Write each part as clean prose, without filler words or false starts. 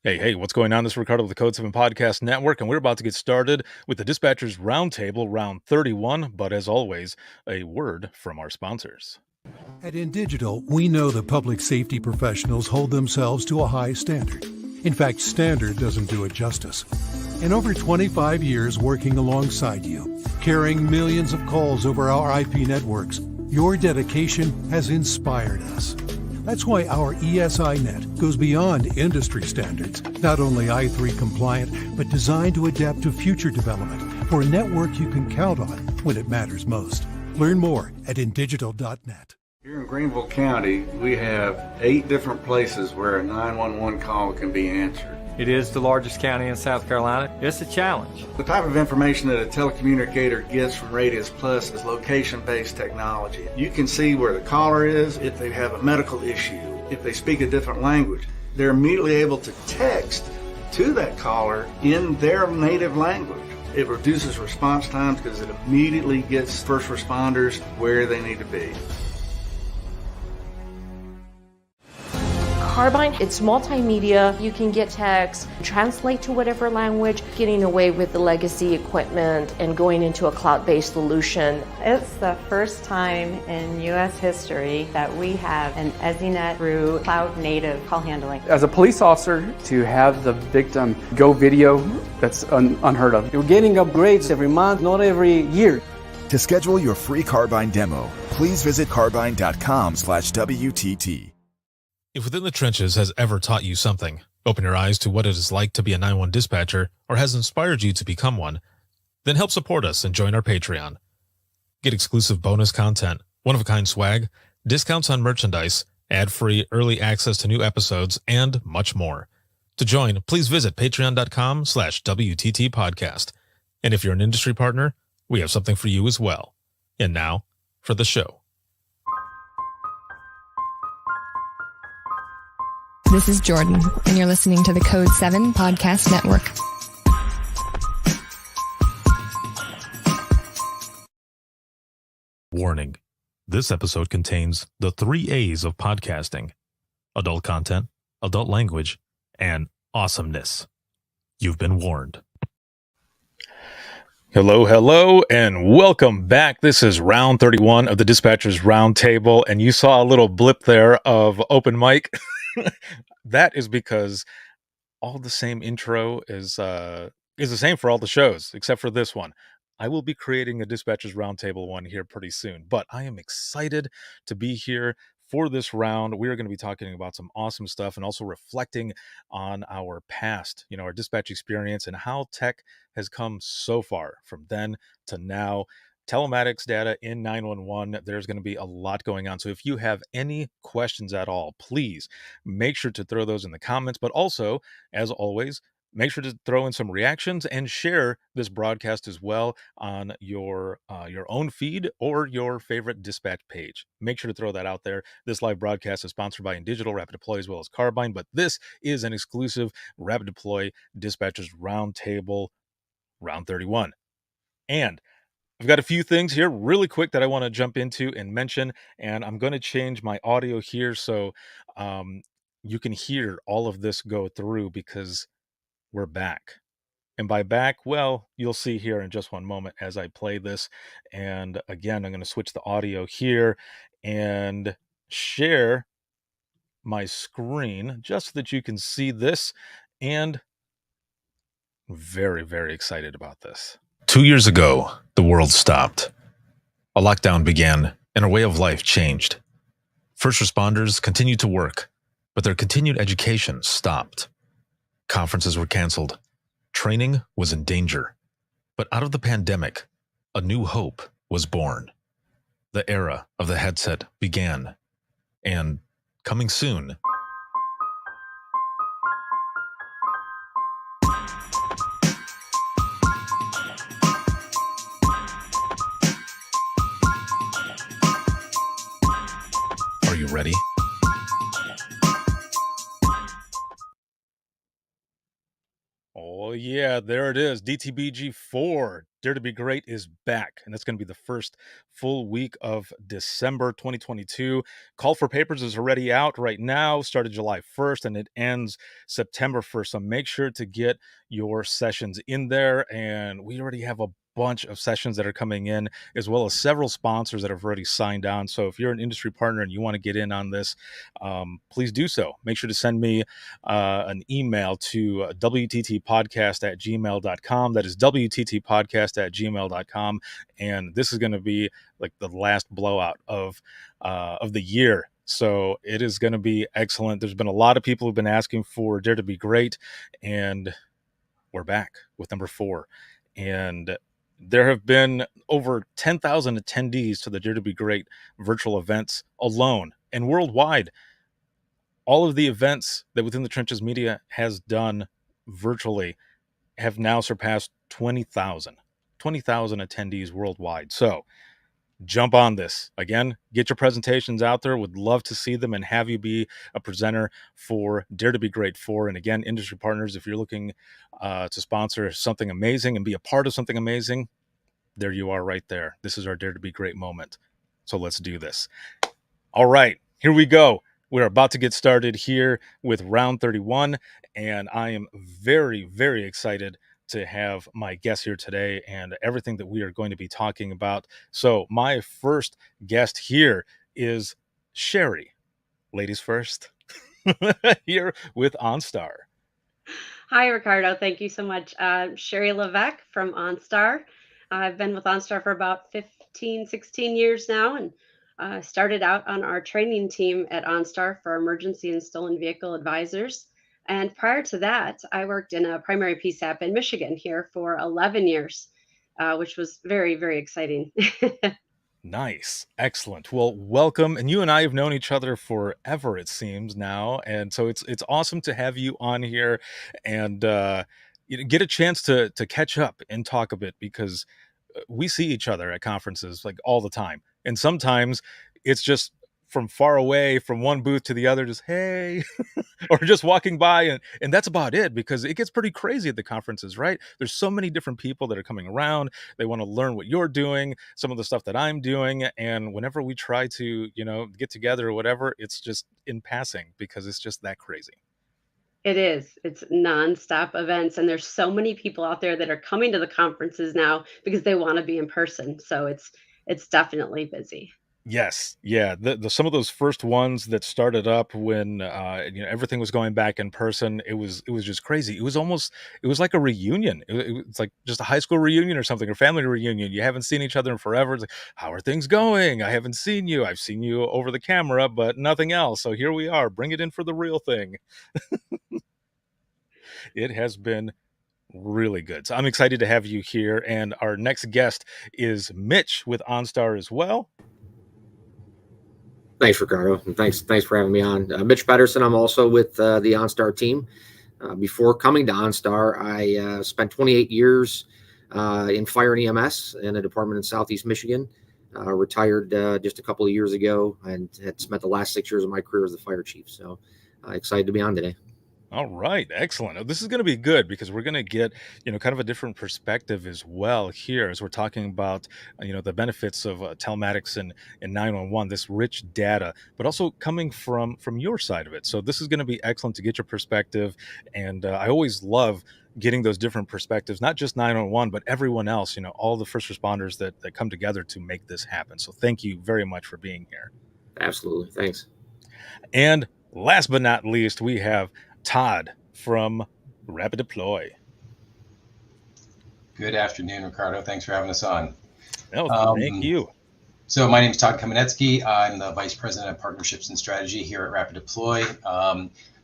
Hey, what's going on? This is Ricardo of the Code 7 Podcast Network, and we're about to get started with the Dispatchers Roundtable, round 31. But as always, a word from our sponsors. At InDigital, we know that public safety professionals hold themselves to a high standard. In fact, standard doesn't do it justice. In over 25 years working alongside you, carrying millions of calls over our IP networks, your dedication has inspired us. That's why our ESINet goes beyond industry standards, not only i3 compliant, but designed to adapt to future development for a network you can count on when it matters most. Learn more at indigital.net. Here in Greenville County, we have 8 different places where a 911 call can be answered. It is the largest county in South Carolina. It's a challenge. The type of information that a telecommunicator gets from Radius Plus is location-based technology. You can see where the caller is, if they have a medical issue, if they speak a different language. They're immediately able to text to that caller in their native language. It reduces response times because it immediately gets first responders where they need to be. Carbine, it's multimedia. You can get text, translate to whatever language, getting away with the legacy equipment and going into a cloud-based solution. It's the first time in U.S. history that we have an EZNet through cloud-native call handling. As a police officer, to have the victim go video, that's unheard of. You're getting upgrades every month, not every year. To schedule your free Carbine demo, please visit carbine.com/WTT. If Within the Trenches has ever taught you something, open your eyes to what it is like to be a 911 dispatcher, or has inspired you to become one, then help support us and join our Patreon. Get exclusive bonus content, one-of-a-kind swag, discounts on merchandise, ad-free early access to new episodes, and much more. To join, please visit patreon.com/WTT podcast. And if you're an industry partner, we have something for you as well. And now, for the show. This is Jordan, and you're listening to the Code 7 Podcast Network. Warning. This episode contains the 3 A's of podcasting: adult content, adult language, and awesomeness. You've been warned. Hello, and welcome back. This is round 31 of the Dispatchers Roundtable, and you saw a little blip there of open mic. That is because all the same intro is the same for all the shows, except for this one. I will be creating a Dispatchers Roundtable one here pretty soon, but I am excited to be here for this round. We are going to be talking about some awesome stuff and also reflecting on our past, our dispatch experience and how tech has come so far from then to now. Telematics data in 911, there's going to be a lot going on. So if you have any questions at all, please make sure to throw those in the comments. But also, as always, make sure to throw in some reactions and share this broadcast as well on your own feed or your favorite dispatch page. Make sure to throw that out there. This live broadcast is sponsored by InDigital, Rapid Deploy, as well as Carbine. But this is an exclusive Rapid Deploy Dispatchers Roundtable Round 31. And I've got a few things here really quick that I want to jump into and mention, and I'm going to change my audio here so you can hear all of this go through because we're back. And by back, well, you'll see here in just one moment as I play this. And again, I'm going to switch the audio here and share my screen just so that you can see this. And very, very excited about this. 2 years ago, the world stopped. A lockdown began, and our way of life changed. First responders continued to work, but their continued education stopped. Conferences were canceled. Training was in danger. But out of the pandemic, a new hope was born. The era of the headset began. And coming soon, are you ready? Oh, yeah, there it is. DTBG 4, Dare to Be Great, is back. And that's going to be the first full week of December 2022. Call for Papers is already out right now, started July 1st, and it ends September 1st. So make sure to get your sessions in there. And we already have a bunch of sessions that are coming in, as well as several sponsors that have already signed on. So if you're an industry partner and you want to get in on this, please do so. Make sure to send me an email to wttpodcast@gmail.com. That is wttpodcast@gmail.com. And this is going to be like the last blowout of the year. So it is going to be excellent. There's been a lot of people who've been asking for Dare to Be Great, and we're back with number 4. And there have been over 10,000 attendees to the Dare to Be Great virtual events alone and worldwide. All of the events that Within the Trenches Media has done virtually have now surpassed 20,000 attendees worldwide. So jump on this. Again, get your presentations out there. Would love to see them and have you be a presenter for Dare to Be Great 4. And again, industry partners, if you're looking to sponsor something amazing and be a part of something amazing, there you are right there. This is our Dare to Be Great moment. So let's do this. All right, here we go. We're about to get started here with round 31, and I am very, very excited to have my guest here today and everything that we are going to be talking about. So my first guest here is Sherry. Ladies first. Here with OnStar. Hi, Ricardo. Thank you so much. Sherry Levesque from OnStar. I've been with OnStar for about 15, 16 years now, and started out on our training team at OnStar for emergency and stolen vehicle advisors. And prior to that, I worked in a primary PSAP in Michigan here for 11 years, which was very, very exciting. Nice. Excellent. Well, welcome. And you and I have known each other forever, it seems now. And so it's awesome to have you on here and get a chance to catch up and talk a bit, because we see each other at conferences like all the time. And sometimes it's just from far away, from one booth to the other, just, hey, or just walking by. And that's about it, because it gets pretty crazy at the conferences, right? There's so many different people that are coming around. They want to learn what you're doing, some of the stuff that I'm doing. And whenever we try to, get together or whatever, it's just in passing, because it's just that crazy. It is. It's nonstop events, and there's so many people out there that are coming to the conferences now because they want to be in person. So it's definitely busy. Yes. Yeah. The some of those first ones that started up when everything was going back in person, it was just crazy. It was like a reunion. It's like just a high school reunion or something, or family reunion. You haven't seen each other in forever. It's like, how are things going? I haven't seen you. I've seen you over the camera, but nothing else. So here we are. Bring it in for the real thing. It has been really good. So I'm excited to have you here. And our next guest is Mitch with OnStar as well. Thanks, Ricardo, and thanks for having me on. Mitch Pedersen. I'm also with the OnStar team. Before coming to OnStar, I spent 28 years in fire and EMS in a department in Southeast Michigan. Retired just a couple of years ago, and had spent the last 6 years of my career as the fire chief. So excited to be on today. All right, excellent. This is going to be good, because we're going to get, kind of a different perspective as well here, as we're talking about, the benefits of telematics and 911, this rich data, but also coming from your side of it. So this is going to be excellent to get your perspective. And I always love getting those different perspectives, not just 911, but everyone else, all the first responders that come together to make this happen. So thank you very much for being here. Absolutely. Thanks. And last but not least, we have Todd from Rapid Deploy. Good afternoon, Ricardo. Thanks for having us on. Thank you. So my name is Todd Kamenetsky. I'm the Vice President of Partnerships and Strategy here at Rapid Deploy.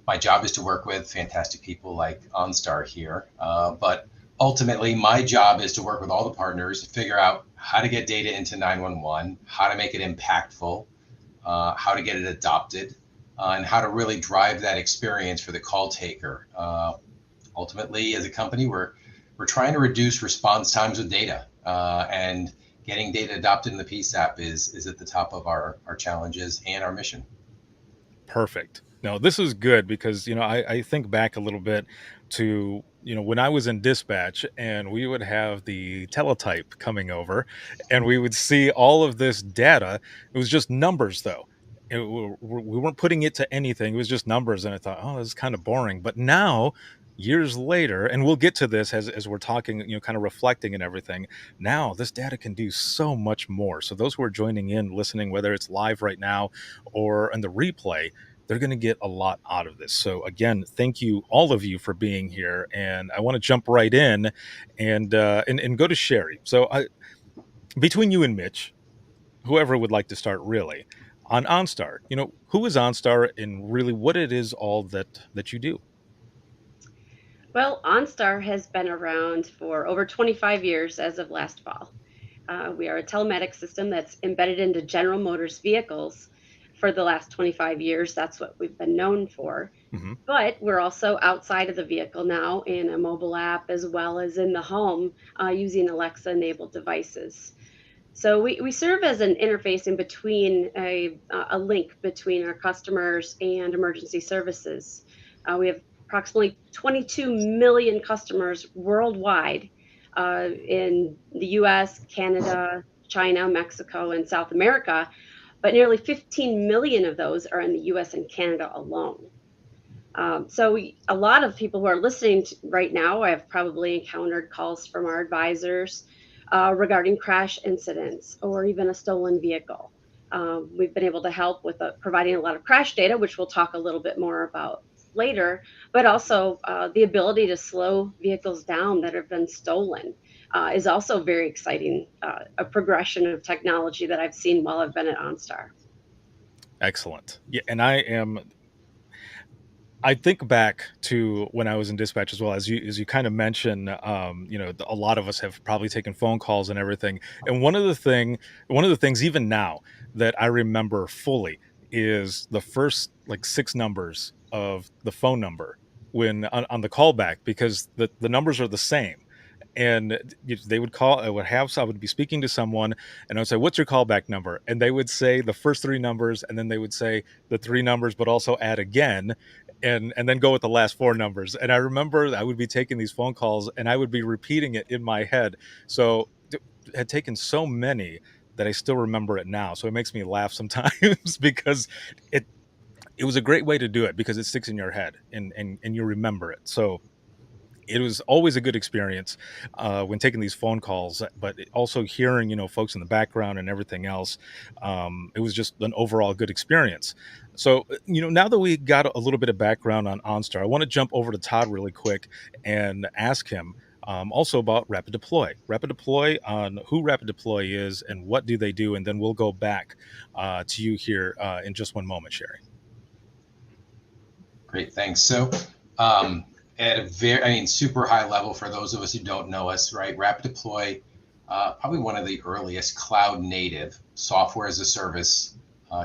My job is to work with fantastic people like OnStar here. But ultimately, my job is to work with all the partners to figure out how to get data into 911, how to make it impactful, how to get it adopted, and how to really drive that experience for the call taker. Ultimately, as a company, we're trying to reduce response times with data, and getting data adopted in the PSAP is at the top of our challenges and our mission. Perfect. No, this is good because, I think back a little bit to, when I was in dispatch and we would have the teletype coming over and we would see all of this data. It was just numbers, though. We weren't putting it to anything. It was just numbers. And I thought, oh, this is kind of boring. But now, years later, and we'll get to this as we're talking, kind of reflecting and everything. Now, this data can do so much more. So those who are joining in, listening, whether it's live right now or in the replay, they're going to get a lot out of this. So again, thank you, all of you, for being here. And I want to jump right in and go to Sherry. So between you and Mitch, whoever would like to start, really, on OnStar, who is OnStar and really what it is all that you do? Well, OnStar has been around for over 25 years as of last fall. We are a telematics system that's embedded into General Motors vehicles for the last 25 years. That's what we've been known for. Mm-hmm. But we're also outside of the vehicle now in a mobile app as well as in the home using Alexa enabled devices. So we serve as an interface in between a link between our customers and emergency services. We have approximately 22 million customers worldwide in the US, Canada, China, Mexico, and South America, but nearly 15 million of those are in the US and Canada alone. A lot of people who are listening right now have probably encountered calls from our advisors regarding crash incidents or even a stolen vehicle. We've been able to help with providing a lot of crash data, which we'll talk a little bit more about later, but also the ability to slow vehicles down that have been stolen is also very exciting, a progression of technology that I've seen while I've been at OnStar. Excellent. Yeah, and I think back to when I was in dispatch as well, as you kind of mentioned. A lot of us have probably taken phone calls and everything. And one of the things even now that I remember fully is the first like six numbers of the phone number when on the callback, because the numbers are the same. And they would call. I would be speaking to someone, and I would say, "What's your callback number?" And they would say the first three numbers, and then they would say the three numbers, but also add again, and then go with the last four numbers. And I remember I would be taking these phone calls and I would be repeating it in my head. So had taken so many that I still remember it now. So it makes me laugh sometimes because it was a great way to do it because it sticks in your head and you remember it. So it was always a good experience when taking these phone calls, but also hearing, folks in the background and everything else. It was just an overall good experience. So, now that we got a little bit of background on OnStar, I want to jump over to Todd really quick and ask him also about Rapid Deploy. Rapid Deploy, on who Rapid Deploy is and what do they do, and then we'll go back to you here in just one moment, Sherry. Great, thanks. So, at a super high level, for those of us who don't know us, right? Rapid Deploy, probably one of the earliest cloud native software as a service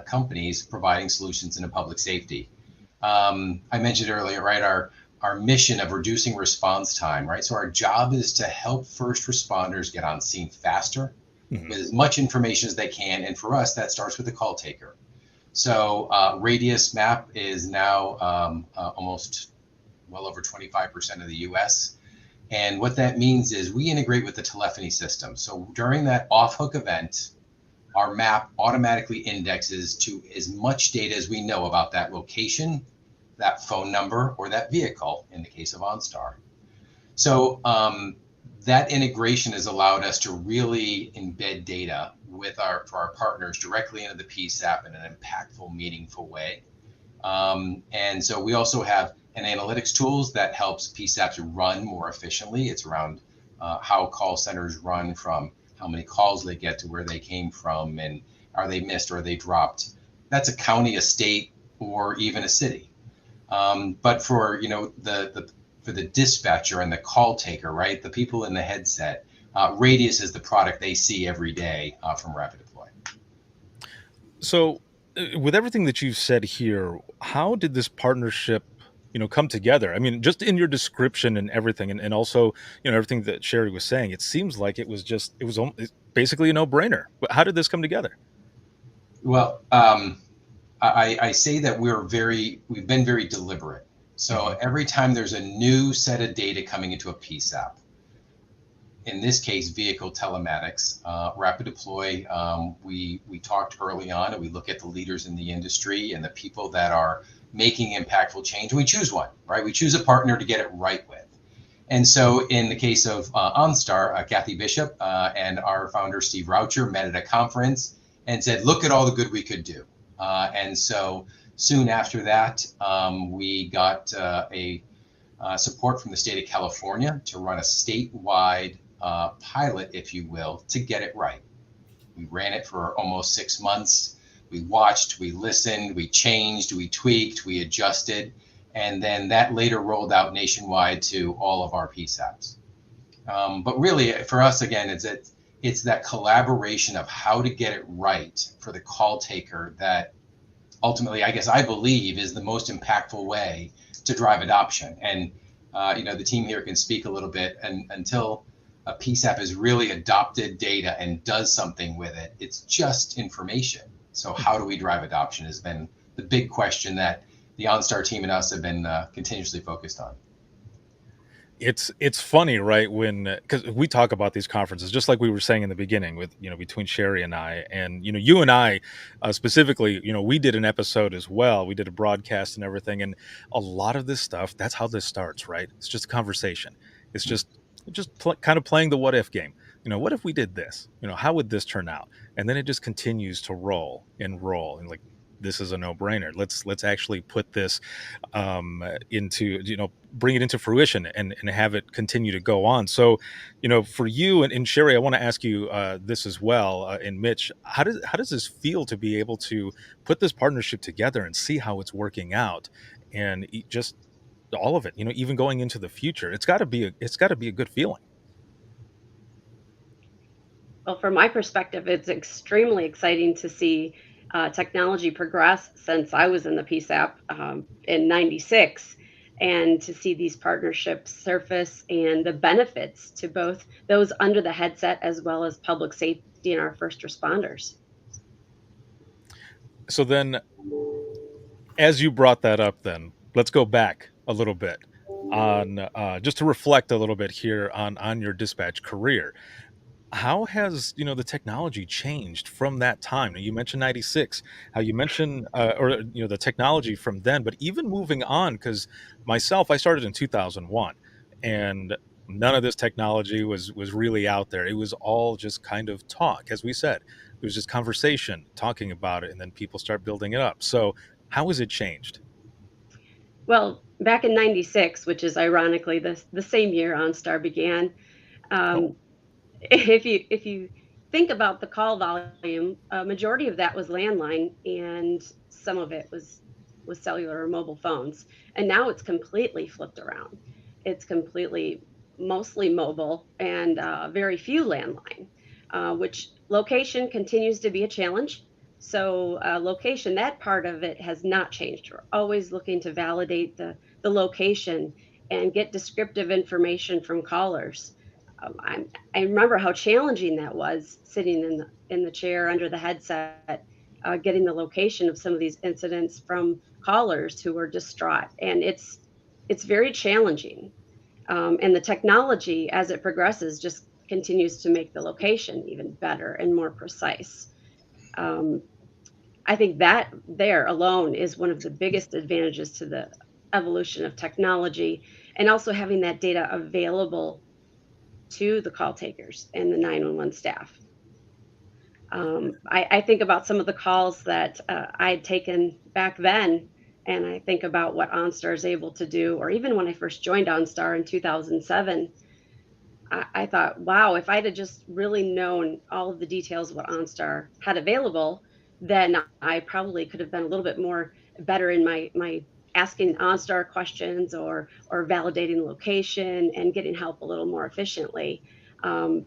companies providing solutions into public safety. I mentioned earlier, right? Our mission of reducing response time, right? So our job is to help first responders get on scene faster with as much information as they can. And for us, that starts with the call taker. So Radius Map is now almost well over 25% of the US. And what that means is we integrate with the telephony system. So during that off-hook event, our map automatically indexes to as much data as we know about that location, that phone number, or that vehicle in the case of OnStar. So that integration has allowed us to really embed data for our partners directly into the PSAP in an impactful, meaningful way. And so we also have an analytics tools that helps PSAPs run more efficiently. It's around how call centers run, from how many calls they get to where they came from, and are they missed or are they dropped. That's a county, a state, or even a city. But for for the dispatcher and the call taker, right, the people in the headset, Radius is the product they see every day from Rapid Deploy. So, with everything that you've said here, how did this partnership, come together? I mean, just in your description and everything, and also, everything that Sherry was saying, it seems like it was basically a no-brainer. But how did this come together? Well, I say that we've been very deliberate. So every time there's a new set of data coming into a PSAP, in this case, vehicle telematics, rapid deploy, we talked early on, and we look at the leaders in the industry and the people that are making impactful change. And we choose one, right? We choose a partner to get it right with. And so in the case of OnStar, Kathy Bishop and our founder, Steve Raucher, met at a conference and said, look at all the good we could do. And so soon after that, we got a support from the state of California to run a statewide pilot, if you will, to get it right. We ran it for almost 6 months. We watched, we listened, we changed, we tweaked, we adjusted, and then that later rolled out nationwide to all of our PSAPs. But really, for us, again, it's that collaboration of how to get it right for the call taker that ultimately, I guess I believe, is the most impactful way to drive adoption. And the team here can speak a little bit, and until a PSAP has really adopted data and does something with it, it's just information. So how do we drive adoption has been the big question that the OnStar team and us have been continuously focused on. It's funny, right? Because we talk about these conferences, just like we were saying in the beginning, with between Sherry and I, and you and I specifically, we did an episode as well. We did a broadcast and everything, and a lot of this stuff, that's how this starts, right? It's just a conversation. It's just kind of playing the what if game. What if we did this? How would this turn out? And then it just continues to roll, and like, this is a no-brainer. Let's actually put this into, bring it into fruition and have it continue to go on. So, for you and Sherry, I want to ask you this as well. And Mitch, how does this feel to be able to put this partnership together and see how it's working out, and just all of it, even going into the future? It's got to be a good feeling. Well, from my perspective, it's extremely exciting to see technology progress since I was in the PSAP in '96, and to see these partnerships surface and the benefits to both those under the headset as well as public safety and our first responders. So then, as you brought that up, then let's go back a little bit on just to reflect a little bit here on your dispatch career. How has the technology changed from that time? Now, you mentioned '96, how you mentioned or the technology from then, but even moving on, because myself, I started in 2001, and none of this technology was really out there. It was all just kind of talk, as we said. It was just conversation, talking about it, and then people start building it up. So how has it changed? Well, back in '96, which is ironically the same year OnStar began, Oh, um, if you think about the call volume, a majority of that was landline, and some of it was cellular or mobile phones. And now it's completely flipped around. It's completely mostly mobile and very few landline, which location continues to be a challenge. So location, that part of it has not changed. We're always looking to validate the location and get descriptive information from callers. I remember how challenging that was, sitting in the chair under the headset, getting the location of some of these incidents from callers who were distraught, and it's very challenging. And the technology, as it progresses, just continues to make the location even better and more precise. Um, I think that there alone is one of the biggest advantages to the evolution of technology, and also having that data available to the call takers and the 911 staff. I think about some of the calls that I had taken back then, and I think about what OnStar is able to do, or even when I first joined OnStar in 2007. I thought, wow, if I'd have just really known all of the details of what OnStar had available, then I probably could have been a little bit more better in my asking OnStar questions, or validating location and getting help a little more efficiently. And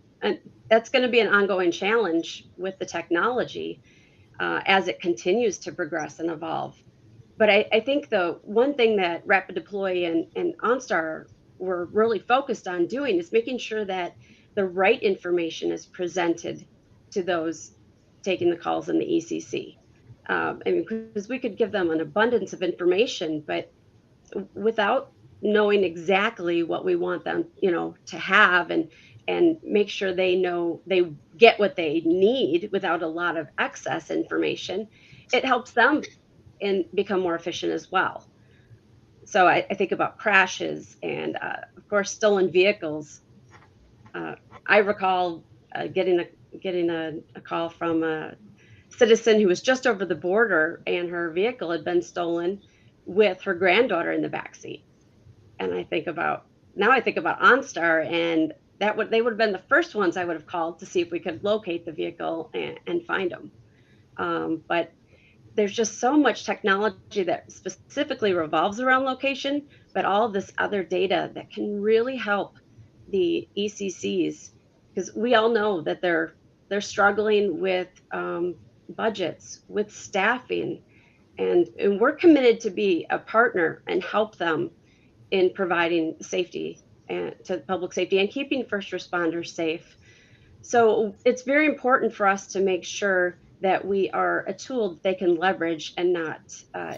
that's going to be an ongoing challenge with the technology as it continues to progress and evolve. But I think the one thing that Rapid Deploy and OnStar were really focused on doing is making sure that the right information is presented to those taking the calls in the ECC. I mean, because we could give them an abundance of information, but without knowing exactly what we want them, to have, and make sure they know they get what they need without a lot of excess information, it helps them and become more efficient as well. So I think about crashes and, of course, stolen vehicles. Uh, I recall getting a call from a citizen who was just over the border, and her vehicle had been stolen with her granddaughter in the back seat. And I think about OnStar, and they would have been the first ones I would have called to see if we could locate the vehicle and find them. But there's just so much technology that specifically revolves around location, but all of this other data that can really help the ECCs, because we all know that they're struggling with budgets, with staffing, and we're committed to be a partner and help them in providing safety and to public safety and keeping first responders safe. So it's very important for us to make sure that we are a tool that they can leverage and not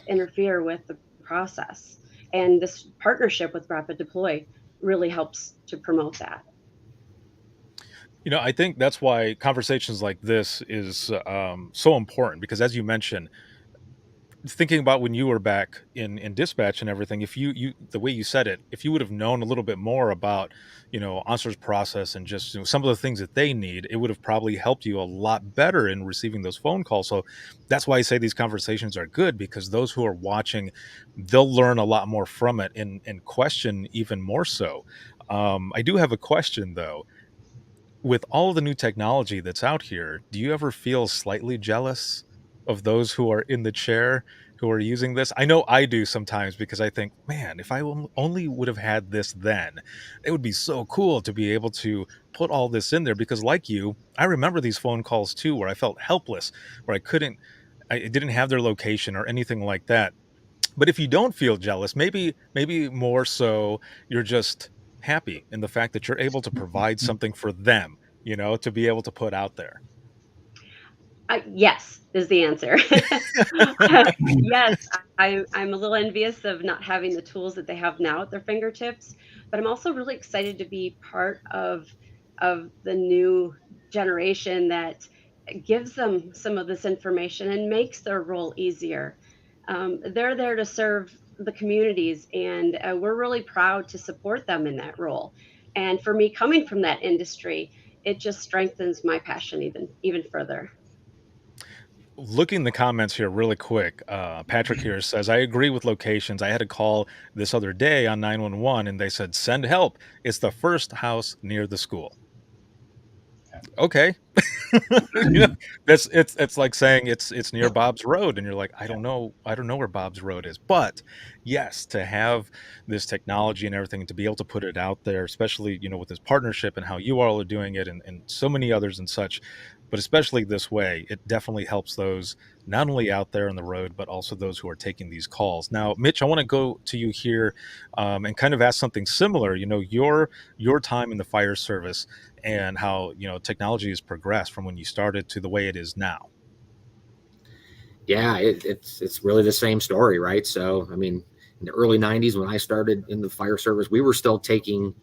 interfere with the process. And this partnership with Rapid Deploy really helps to promote that. I think that's why conversations like this is so important because, as you mentioned, thinking about when you were back in dispatch and everything, if you the way you said it, if you would have known a little bit more about OnStar's process and just some of the things that they need, it would have probably helped you a lot better in receiving those phone calls. So that's why I say these conversations are good, because those who are watching, they'll learn a lot more from it and question even more so. I do have a question though. With all the new technology that's out here, do you ever feel slightly jealous of those who are in the chair who are using this? I know I do sometimes, because I think, man, if I only would have had this then, it would be so cool to be able to put all this in there. Because, like you, I remember these phone calls too, where I felt helpless, where I didn't have their location or anything like that. But if you don't feel jealous, maybe more so you're just happy in the fact that you're able to provide something for them, to be able to put out there. Yes, is the answer. Yes, I'm a little envious of not having the tools that they have now at their fingertips, but I'm also really excited to be part of the new generation that gives them some of this information and makes their role easier. They're there to serve the communities, and we're really proud to support them in that role. And for me, coming from that industry, it just strengthens my passion even further. Looking in the comments here really quick, Patrick here says, I agree with locations. I had a call this other day on 911 and they said, send help. It's the first house near the school. Okay. It's like saying it's near Bob's Road, and you're like, I don't know where Bob's Road is. But yes, to have this technology and everything, to be able to put it out there, especially with this partnership and how you all are doing it, and so many others and such, but especially this way, it definitely helps those not only out there on the road, but also those who are taking these calls. Now, Mitch, I want to go to you here, and kind of ask something similar. Your time in the fire service and how technology has progressed from when you started to the way it is now. Yeah, it's really the same story, right? So, I mean, in the early 90s when I started in the fire service, we were still taking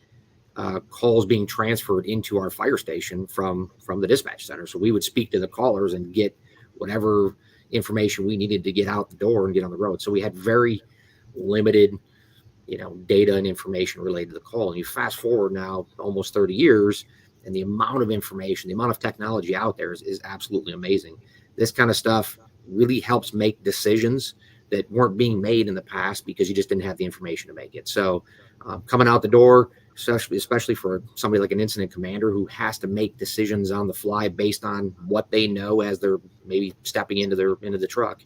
calls being transferred into our fire station from the dispatch center. So we would speak to the callers and get whatever information we needed to get out the door and get on the road. So we had very limited, data and information related to the call. And you fast forward now almost 30 years, and the amount of information, the amount of technology out there is absolutely amazing. This kind of stuff really helps make decisions that weren't being made in the past because you just didn't have the information to make it. So coming out the door, especially for somebody like an incident commander who has to make decisions on the fly based on what they know as they're maybe stepping into the truck.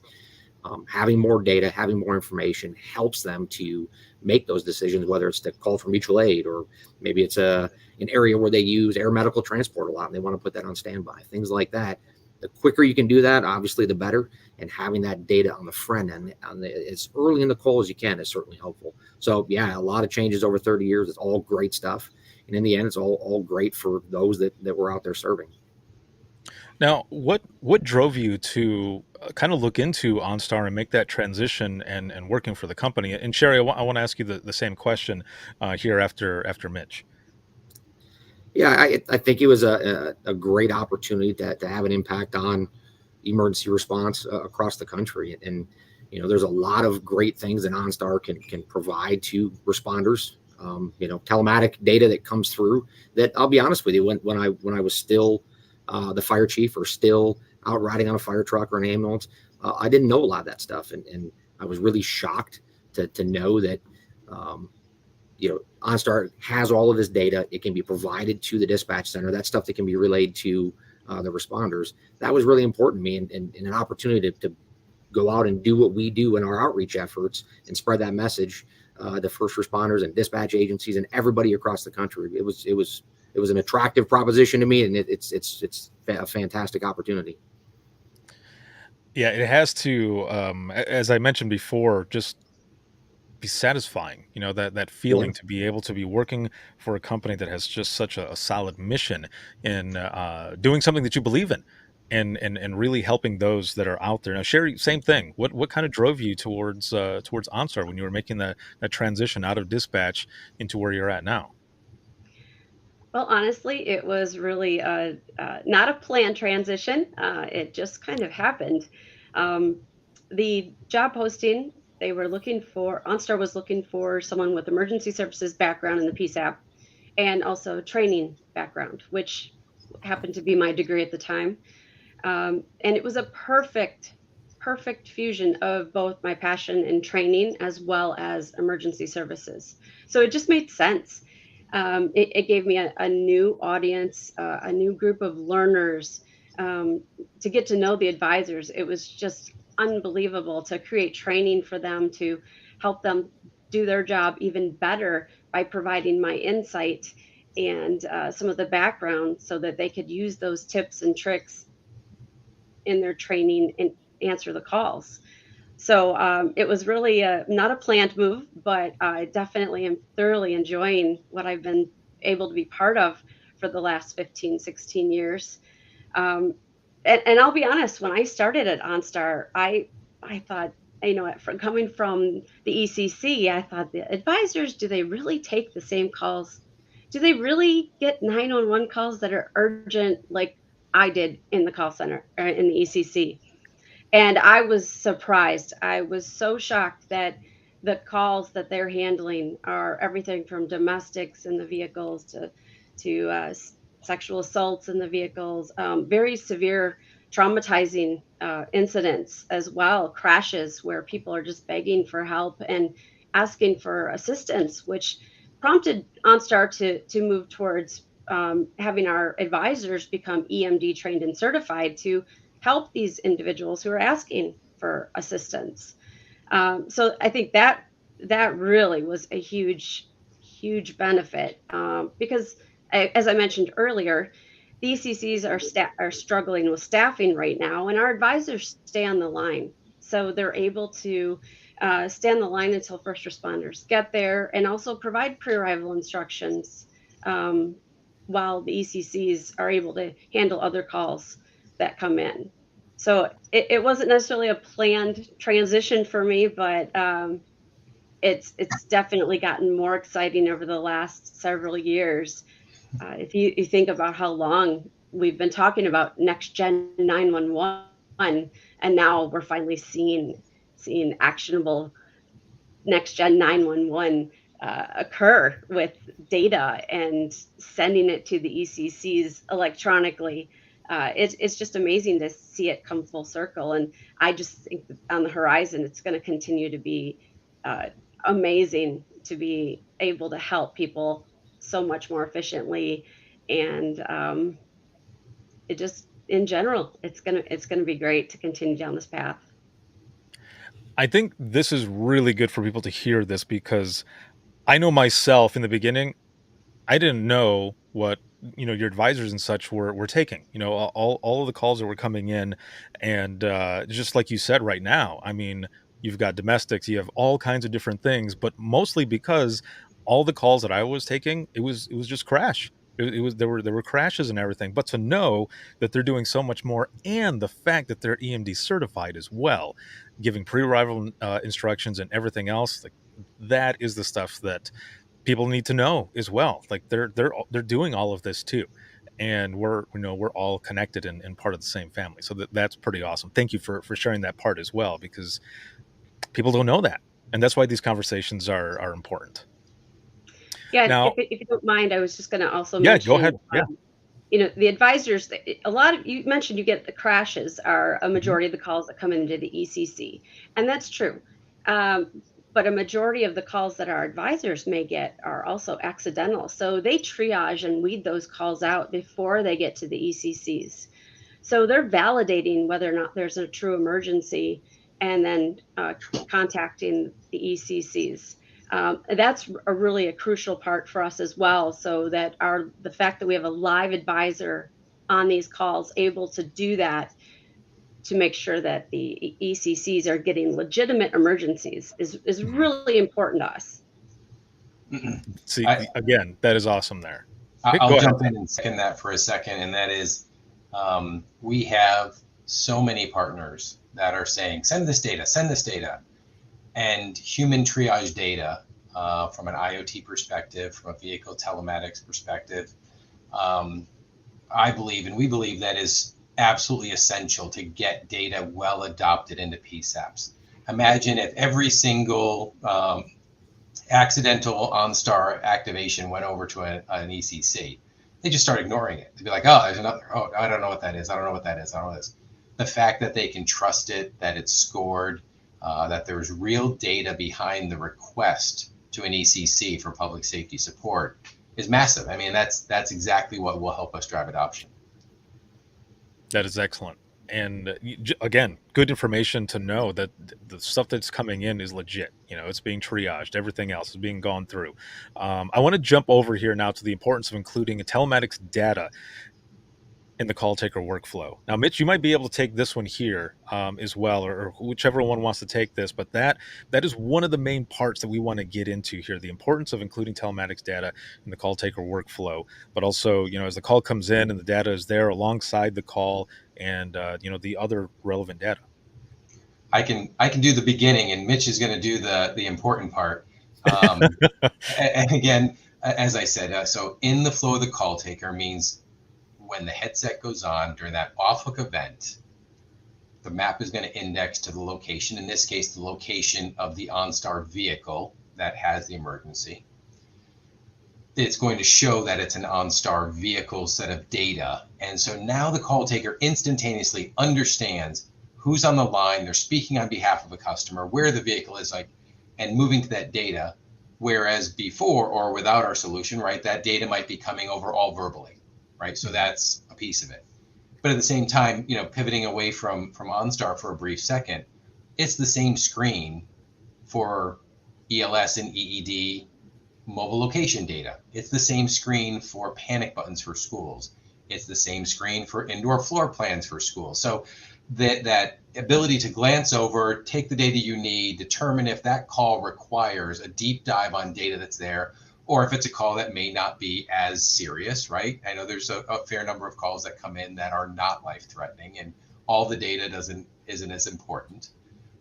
Having more data, having more information helps them to make those decisions, whether it's to call for mutual aid, or maybe it's an area where they use air medical transport a lot and they want to put that on standby, things like that. The quicker you can do that, obviously, the better. And having that data on the front end, as early in the call as you can, is certainly helpful. So, yeah, a lot of changes over 30 years. It's all great stuff. And in the end, it's all great for those that were out there serving. Now, what drove you to kind of look into OnStar and make that transition and working for the company. And Sherry, I want to ask you the same question here after Mitch. Yeah, I think it was a great opportunity to have an impact on emergency response across the country. And there's a lot of great things that OnStar can provide to responders. Telematic data that comes through that, I'll be honest with you, when I was still the fire chief or still out riding on a fire truck or an ambulance, I didn't know a lot of that stuff. And I was really shocked to know that, OnStar has all of this data. It can be provided to the dispatch center. That stuff that can be relayed to the responders. That was really important to me, and an opportunity to go out and do what we do in our outreach efforts and spread that message to first responders and dispatch agencies and everybody across the country. It was an attractive proposition to me, and it's a fantastic opportunity. Yeah, it has to, as I mentioned before, just be satisfying. That feeling to be able to be working for a company that has just such a solid mission in doing something that you believe in, and really helping those that are out there. Now, Sherry, same thing. What kind of drove you towards OnStar when you were making that transition out of dispatch into where you're at now? Well, honestly, it was really not a planned transition. It just kind of happened. Um, the job posting, they were looking for, OnStar was looking for someone with emergency services background in the PSAP and also training background, which happened to be my degree at the time. And it was a perfect fusion of both my passion in training as well as emergency services. So it just made sense. It gave me a new audience, a new group of learners, to get to know the advisors. It was just unbelievable to create training for them, to help them do their job even better by providing my insight and some of the background so that they could use those tips and tricks in their training and answer the calls. So it was really not a planned move, but I definitely am thoroughly enjoying what I've been able to be part of for the last 15, 16 years. Um, and I'll be honest, when I started at OnStar, I thought, from coming from the ECC, I thought the advisors, do they really take the same calls? Do they really get 911 calls that are urgent like I did in the call center or in the ECC? And I was surprised. I was so shocked that the calls that they're handling are everything from domestics in the vehicles to sexual assaults in the vehicles, very severe traumatizing incidents as well, crashes where people are just begging for help and asking for assistance, which prompted OnStar to move towards having our advisors become EMD trained and certified to help these individuals who are asking for assistance. So I think that really was a huge benefit because, as I mentioned earlier, the ECCs are struggling with staffing right now, and our advisors stay on the line, so they're able to stay on the line until first responders get there, and also provide pre-arrival instructions while the ECCs are able to handle other calls that come in. So it wasn't necessarily a planned transition for me, but it's definitely gotten more exciting over the last several years. If you think about how long we've been talking about next gen 911, and now we're finally seeing actionable next gen 911 occur with data and sending it to the ECCs electronically. It's just amazing to see it come full circle. And I just think that on the horizon, it's going to continue to be uh, amazing to be able to help people so much more efficiently. And it just, in general, it's gonna be great to continue down this path. I think this is really good for people to hear this because I know myself in the beginning, I didn't know what your advisors and such were taking. All of the calls that were coming in, and just like you said, right now, I mean, you've got domestics, you have all kinds of different things, but mostly because all the calls that I was taking, it was just crash. It was there were crashes and everything, but to know that they're doing so much more, and the fact that they're EMD certified as well, giving pre-arrival instructions and everything else, like that is the stuff that people need to know as well. Like they're doing all of this too, and we're all connected and part of the same family. So that's pretty awesome. Thank you for sharing that part as well, because people don't know that, and that's why these conversations are important. Yeah, Now, if you don't mind, I was just going to also yeah, go mention, ahead. Yeah. the advisors, a lot of, you mentioned you get the crashes are a Mhm. majority of the calls that come into the ECC. And that's true. But a majority of the calls that our advisors may get are also accidental. So they triage and weed those calls out before they get to the ECCs. So they're validating whether or not there's a true emergency and then contacting the ECCs. That's really a crucial part for us as well, so that the fact that we have a live advisor on these calls able to do that to make sure that the ECCs are getting legitimate emergencies is really important to us. See, again, that is awesome there. I'll Go jump ahead. in and second that for a second, and that is we have so many partners that are saying, send this data, and human triage data from an IoT perspective, from a vehicle telematics perspective. I believe, and we believe, that is absolutely essential to get data well adopted into PSAPs. Imagine if every single accidental OnStar activation went over to an ECC. They just start ignoring it. They'd be like, oh, there's another, oh, I don't know what that is. I don't know what that is. I don't know this. The fact that they can trust it, that it's scored, that there's real data behind the request to an ECC for public safety support is massive. I mean, that's exactly what will help us drive adoption. That is excellent. And again, good information to know that the stuff that's coming in is legit. It's being triaged. Everything else is being gone through. I want to jump over here now to the importance of including telematics data in the call taker workflow. Now, Mitch, you might be able to take this one here as well, or whichever one wants to take this, but that is one of the main parts that we want to get into here, the importance of including telematics data in the call taker workflow, but also, as the call comes in and the data is there alongside the call and, the other relevant data. I can do the beginning, and Mitch is going to do the important part. And again, as I said, so in the flow of the call taker means when the headset goes on during that off-hook event, the map is going to index to the location, in this case, the location of the OnStar vehicle that has the emergency. It's going to show that it's an OnStar vehicle set of data. And so now the call taker instantaneously understands who's on the line, they're speaking on behalf of a customer, where the vehicle is, and moving to that data. Whereas before, or without our solution, right, that data might be coming over all verbally. Right, so that's a piece of it. But at the same time, pivoting away from OnStar for a brief second, it's the same screen for ELS and EED mobile location data. It's the same screen for panic buttons for schools. It's the same screen for indoor floor plans for schools. So that ability to glance over, take the data you need, determine if that call requires a deep dive on data that's there, or if it's a call that may not be as serious, right? I know there's a fair number of calls that come in that are not life-threatening, and all the data isn't as important.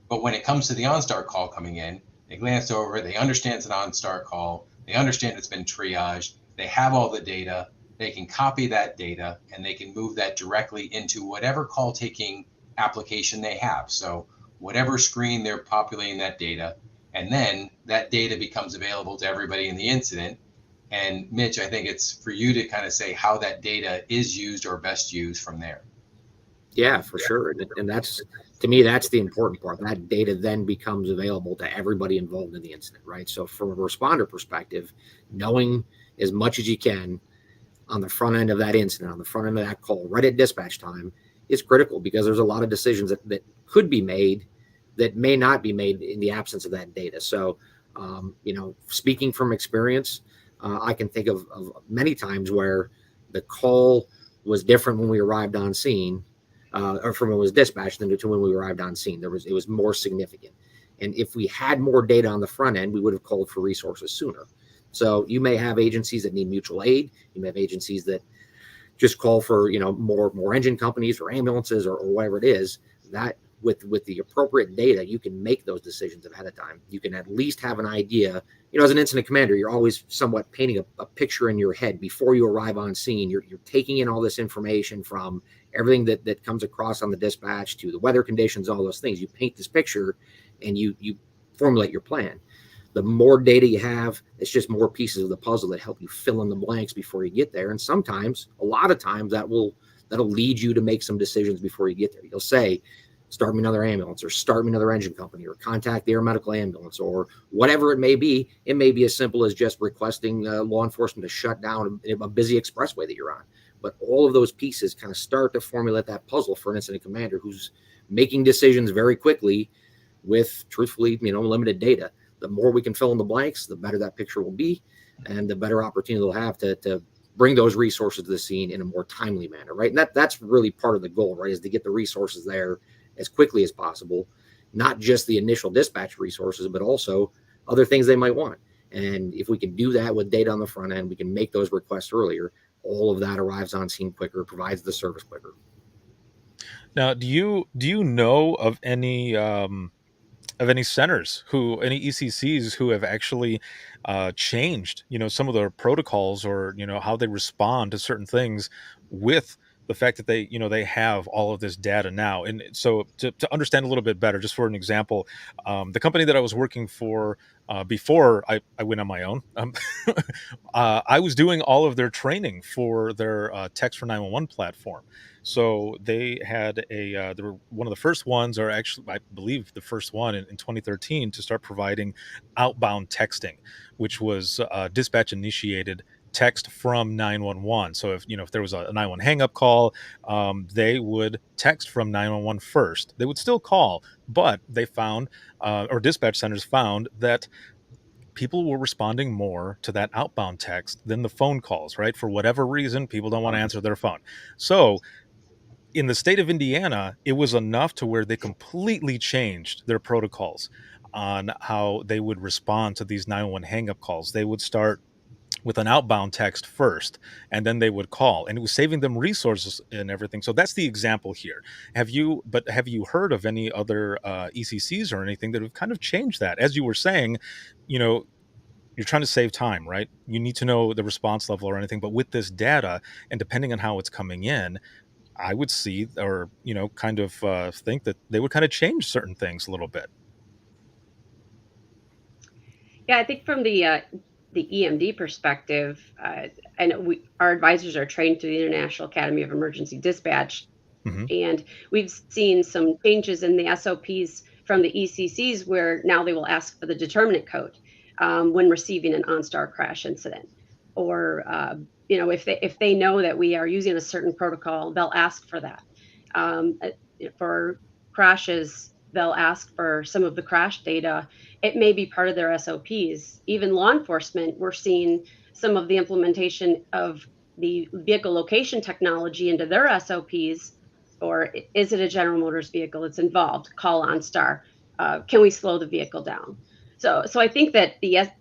But when it comes to the OnStar call coming in, they glance over, they understand it's an OnStar call, they understand it's been triaged, they have all the data, they can copy that data, and they can move that directly into whatever call taking application they have. So whatever screen they're populating that data, and then that data becomes available to everybody in the incident. And Mitch, I think it's for you to kind of say how that data is used or best used from there. Yeah, for sure. And that's, to me, that's the important part. That data then becomes available to everybody involved in the incident, right? So from a responder perspective, knowing as much as you can on the front end of that incident, on the front end of that call, right at dispatch time, is critical, because there's a lot of decisions that could be made that may not be made in the absence of that data. So, speaking from experience, I can think of many times where the call was different when we arrived on scene, or from when it was dispatched than to when we arrived on scene. It was more significant. And if we had more data on the front end, we would have called for resources sooner. So you may have agencies that need mutual aid. You may have agencies that just call for, more engine companies or ambulances or whatever it is. That with the appropriate data, you can make those decisions ahead of time. You can at least have an idea. As an incident commander, you're always somewhat painting a picture in your head before you arrive on scene. You're taking in all this information from everything that comes across on the dispatch to the weather conditions, all those things. You paint this picture and you formulate your plan. The more data you have, it's just more pieces of the puzzle that help you fill in the blanks before you get there. And sometimes, a lot of times, that'll lead you to make some decisions before you get there. You'll say, start me another ambulance, or start me another engine company, or contact the air medical ambulance, or whatever it may be. It may be as simple as just requesting law enforcement to shut down a busy expressway that you're on. But all of those pieces kind of start to formulate that puzzle for an incident commander who's making decisions very quickly with, truthfully, limited data. The more we can fill in the blanks, the better that picture will be, and the better opportunity they'll have to bring those resources to the scene in a more timely manner, right? And that's really part of the goal, right, is to get the resources there as quickly as possible, not just the initial dispatch resources, but also other things they might want. And if we can do that with data on the front end, we can make those requests earlier. All of that arrives on scene quicker, provides the service quicker. Now, do you know of any centers any ECCs who have actually changed, some of their protocols, or, how they respond to certain things with the fact that they have all of this data now? And so to understand a little bit better, just for an example, the company that I was working for before I went on my own, I was doing all of their training for their Text for 911 platform. So they had they were one of the first ones, or actually, I believe the first one in 2013, to start providing outbound texting, which was dispatch initiated text from 911. So if there was a 911 hang up call, they would text from 911 first. They would still call, but they found, or dispatch centers found, that people were responding more to that outbound text than the phone calls, right? For whatever reason, people don't want to answer their phone. So in the state of Indiana, it was enough to where they completely changed their protocols on how they would respond to these 911 hang-up calls. They would start with an outbound text first, and then they would call, and it was saving them resources and everything. So that's the example here. Have you heard of any other ECCs or anything that have kind of changed that? As you were saying, you're trying to save time, right? You need to know the response level or anything, but with this data, and depending on how it's coming in, I would see, or kind of think that they would kind of change certain things a little bit. Yeah, I think from the EMD perspective, I know our advisors are trained through the International Academy of Emergency Dispatch, Mm-hmm. and we've seen some changes in the SOPs from the ECCs, where now they will ask for the determinant code when receiving an OnStar crash incident, or if they know that we are using a certain protocol, they'll ask for that. For crashes, they'll ask for some of the crash data. It may be part of their SOPs. Even law enforcement, we're seeing some of the implementation of the vehicle location technology into their SOPs. Or is it a General Motors vehicle that's involved? Call OnStar. Can we slow the vehicle down? So I think that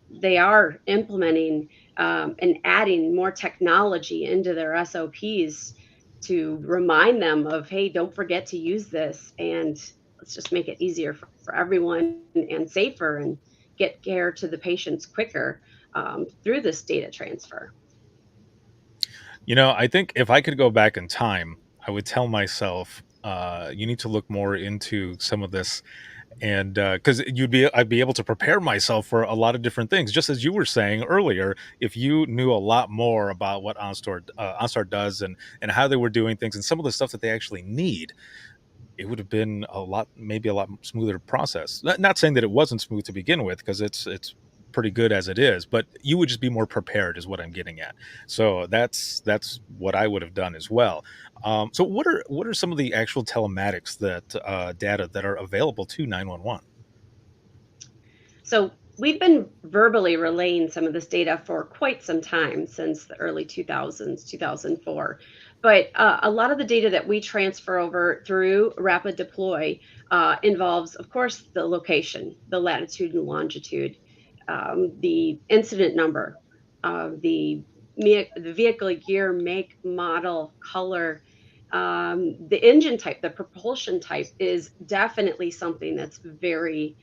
they are implementing and adding more technology into their SOPs to remind them of, hey, don't forget to use this, and let's just make it easier for everyone and safer, and get care to the patients quicker through this data transfer. I think if I could go back in time, I would tell myself, you need to look more into some of this, and because I'd be able to prepare myself for a lot of different things. Just as you were saying earlier, if you knew a lot more about what OnStar does, and how they were doing things, and some of the stuff that they actually need, it would have been maybe a lot smoother process. Not saying that it wasn't smooth to begin with, because it's pretty good as it is, but you would just be more prepared, is what I'm getting at. So that's what I would have done as well. So what are some of the actual telematics data that are available to 911? So we've been verbally relaying some of this data for quite some time, since the early 2000s, 2004. But a lot of the data that we transfer over through Rapid Deploy involves, of course, the location, the latitude and longitude, the incident number, the vehicle year, make, model, color, the engine type, the propulsion type is definitely something that's very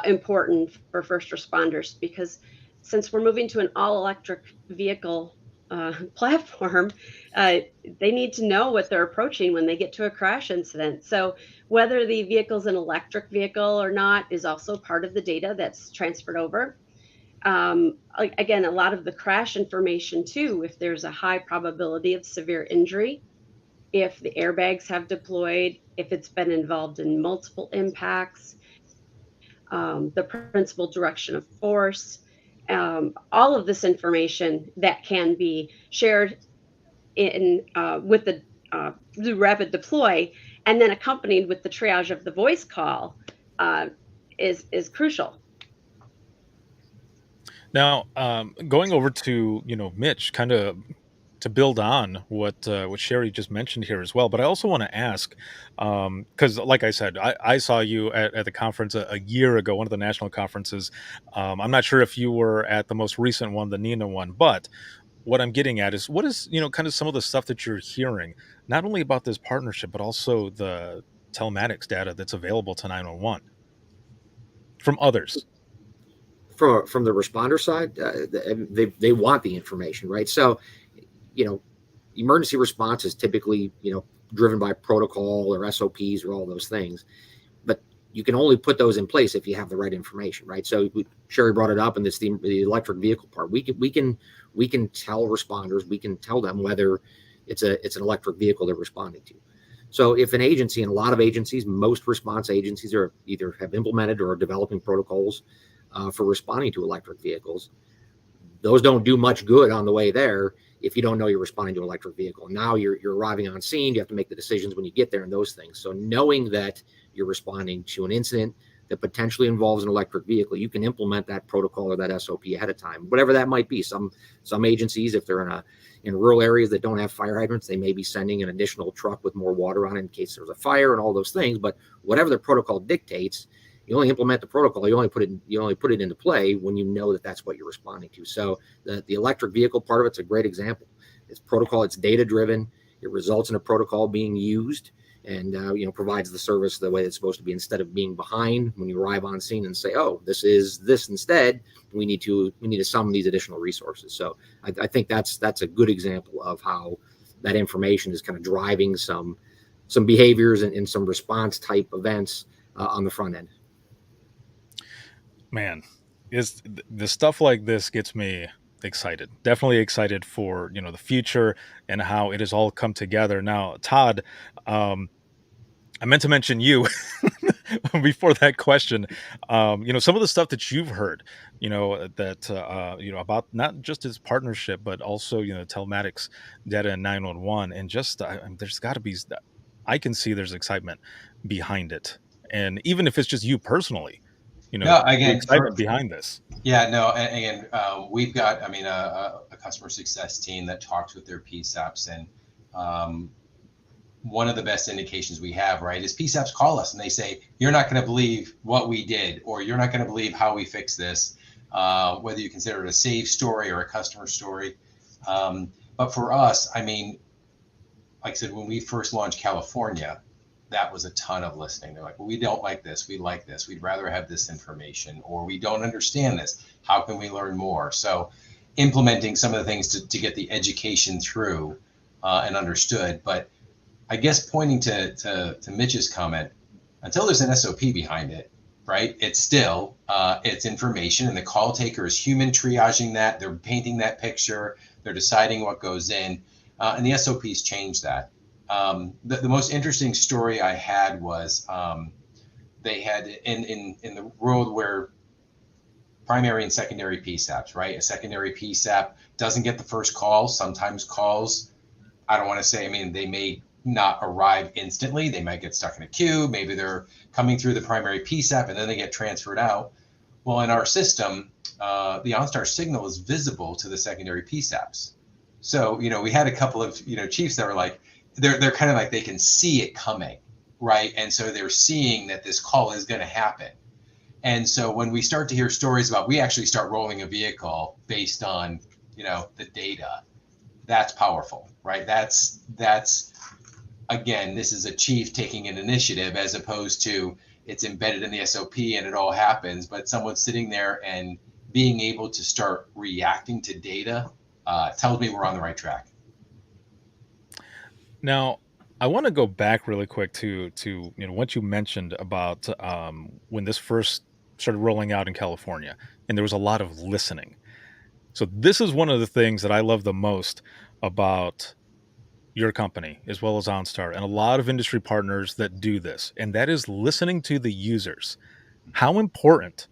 important for first responders, because since we're moving to an all electric vehicle platform, they need to know what they're approaching when they get to a crash incident. So whether the vehicle's an electric vehicle or not is also part of the data that's transferred over. Again, a lot of the crash information too, if there's a high probability of severe injury, if the airbags have deployed, if it's been involved in multiple impacts, the principal direction of force, all of this information that can be shared in with the rapid deploy, and then accompanied with the triage of the voice call, uh, is crucial. Now, going over to Mitch, kind of to build on what Sherry just mentioned here as well. But I also want to ask, because like I said, I saw you at the conference a year ago, one of the national conferences. I'm not sure if you were at the most recent one, the Nina one, but what I'm getting at is what is kind of some of the stuff that you're hearing, not only about this partnership, but also the telematics data that's available to 911 from others. From the responder side, they want the information, right? So, emergency response is typically, driven by protocol or SOPs or all those things. But you can only put those in place if you have the right information, right? So Sherry brought it up, and this the electric vehicle part. We can tell responders, we can tell them whether it's an electric vehicle they're responding to. So if an agency, and a lot of agencies, most response agencies are either have implemented or are developing protocols for responding to electric vehicles, those don't do much good on the way there if you don't know you're responding to an electric vehicle. Now you're arriving on scene, you have to make the decisions when you get there and those things. So knowing that you're responding to an incident that potentially involves an electric vehicle, you can implement that protocol or that SOP ahead of time, whatever that might be. Some agencies, if they're in rural areas that don't have fire hydrants, they may be sending an additional truck with more water on it in case there's a fire and all those things. But whatever the protocol dictates, you only implement the protocol. You only put it into play when you know that that's what you're responding to. So the electric vehicle part of it's a great example. It's protocol. It's data driven. It results in a protocol being used, and provides the service the way it's supposed to be, instead of being behind when you arrive on scene and say, oh, this is this instead. We need to summon these additional resources. So I think that's a good example of how that information is kind of driving some behaviors and some response type events on the front end. Man, is the stuff like this gets me excited. Definitely excited for the future and how it has all come together. Now, Todd, I meant to mention you before that question. Some of the stuff that you've heard, about not just his partnership, but also telematics data in 911, and just there's got to be. I can see there's excitement behind it, and even if it's just you personally. No, again, the excitement behind this. Yeah, no, and we've got, a customer success team that talks with their PSAPs, and one of the best indications we have, right, is PSAPs call us and they say, you're not going to believe what we did, or you're not going to believe how we fixed this, whether you consider it a save story or a customer story. But for us, like I said, when we first launched California, that was a ton of listening. They're like, well, we don't like this. We like this. We'd rather have this information, or we don't understand this. How can we learn more? So implementing some of the things to get the education through and understood. But I guess pointing to Mitch's comment, until there's an SOP behind it, right? It's still, it's information, and the call taker is human triaging that. They're painting that picture. They're deciding what goes in, and the SOPs change that. The most interesting story I had was they had in the world where primary and secondary PSAPs, right? A secondary PSAP doesn't get the first call. Sometimes calls, I don't want to say, they may not arrive instantly. They might get stuck in a queue. Maybe they're coming through the primary PSAP and then they get transferred out. Well, in our system, the OnStar signal is visible to the secondary PSAPs. So, we had a couple of, chiefs that were like, they're kind of like, they can see it coming, right? And so they're seeing that this call is going to happen. And so when we start to hear stories about, we actually start rolling a vehicle based on the data, that's powerful, right? That's again, this is a chief taking an initiative as opposed to it's embedded in the SOP and it all happens, but someone sitting there and being able to start reacting to data tells me we're on the right track. Now, I want to go back really quick to what you mentioned about when this first started rolling out in California, and there was a lot of listening. So this is one of the things that I love the most about your company, as well as OnStar, and a lot of industry partners that do this, and that is listening to the users. How important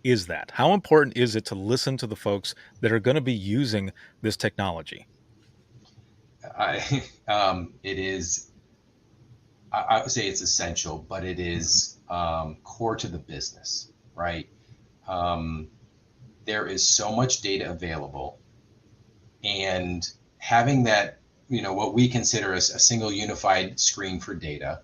is that? How important is it to listen to the folks that are going to be using this technology? It is, I would say it's essential, but it is core to the business, right? There is so much data available, and having that, what we consider as a single unified screen for data.